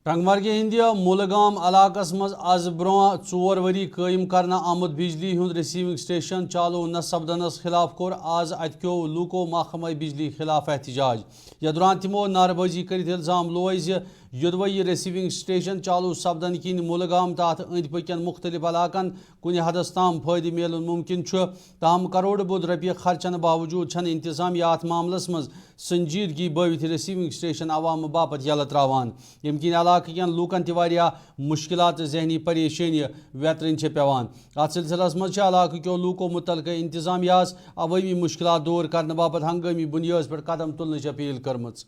ٹنگمرگہِ ہندِ مُلگام علاقس مز آز برٛونٛہہ 4 ؤری قٲیِم کرنہٕ آمُت بجلی ہُنٛد رسیونگ سٹیشن چالوٗ نہ سپدنس خلاف کوٚر آز اتکیو لوٗکو محکمہ بجلی خلاف احتجاج یتھ دوران تِمو نعرٕبٲزی کٔرِتھ الزام لوے زِ یوٚدوے یہِ رسیونگ سٹیشن چالوٗ سپدن کِنۍ مُلگام تہٕ اتھ أنٛدۍ پٔکٮ۪ن مُختٔلِف علاقن کُنہِ حدس تام فٲیدٕ میلُن مُمکِن چھُ تاہم کروڑٕ بوٚد رۄپیہِ خرچنہٕ باوجوٗد چھنہٕ انتظامیہ اتھ معاملس منٛز سنجیدگی بٲوِتھ رسیونگ سٹیشن عوامہٕ باپتھ یلہٕ تراوان ییٚمہِ کِنۍ علاقہٕ کٮ۪ن لوٗکن تہِ واریاہ مُشکِلات تہٕ ذہنی پریشٲنی ویترٕنۍ چھِ پیوان اتھ سلسلس منٛز چھِ علاقہٕ کٮ۪و لوٗکو مُتعلقہٕ انتظامیہس عوٲمی مُشکِلات دوٗر کرنہٕ باپتھ ہنگٲمی بُنیٲدس پٮ۪ٹھ قدم تُلنٕچ اپیل کٔرمٕژ.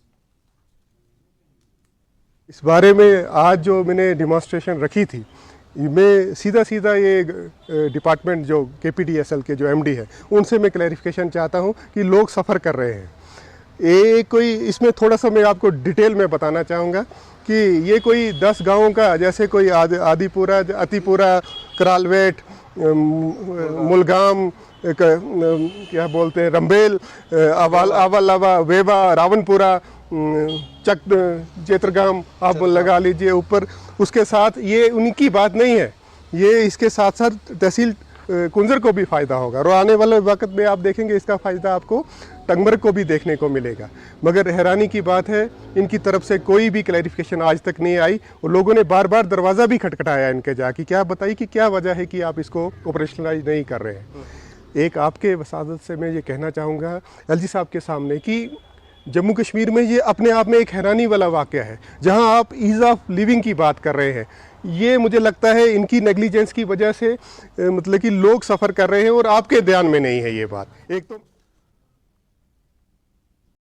اس بارے میں آج جو میں نے ڈیمانسٹریشن رکھی تھی میں سیدھا یہ ڈپارٹمنٹ جو KPDSL کے جو MD ہے ان سے میں کلیریفیکیشن چاہتا ہوں کہ لوگ سفر کر رہے ہیں. کوئی اس میں تھوڑا سا میں آپ کو ڈیٹیل میں بتانا چاہوں گا کہ یہ کوئی 10 گاؤں کا جیسے کوئی آدی پورہ اتی پورہ کرالویٹ ملگام کیا بولتے ہیں رمبیل آوا ویوا راون پورہ چک چیترگام آپ لگا لیجئے اوپر. اس کے ساتھ یہ ان کی بات نہیں ہے, یہ اس کے ساتھ ساتھ تحصیل کنزر کو بھی فائدہ ہوگا اور آنے والے وقت میں آپ دیکھیں گے اس کا فائدہ آپ کو ٹنگمرگ کو بھی دیکھنے کو ملے گا. مگر حیرانی کی بات ہے ان کی طرف سے کوئی بھی کلیریفیکیشن آج تک نہیں آئی اور لوگوں نے بار بار دروازہ بھی کھٹکھٹایا ان کے جا کہ کیا بتائیے کہ کیا وجہ ہے کہ آپ اس کو آپریشنلائز نہیں کر رہے ہیں. ایک آپ کے وسادت سے میں یہ کہنا چاہوں گا LG صاحب کے سامنے کہ جموں کشمیر میں یہ اپنے آپ میں ایک حیرانی والا واقعہ ہے جہاں آپ ایز آف لیونگ کی بات کر رہے ہیں. یہ مجھے لگتا ہے ان کی نیگلیجنس کی وجہ سے مطلب کہ لوگ سفر کر رہے ہیں اور آپ کے دھیان میں نہیں ہے یہ بات. ایک تو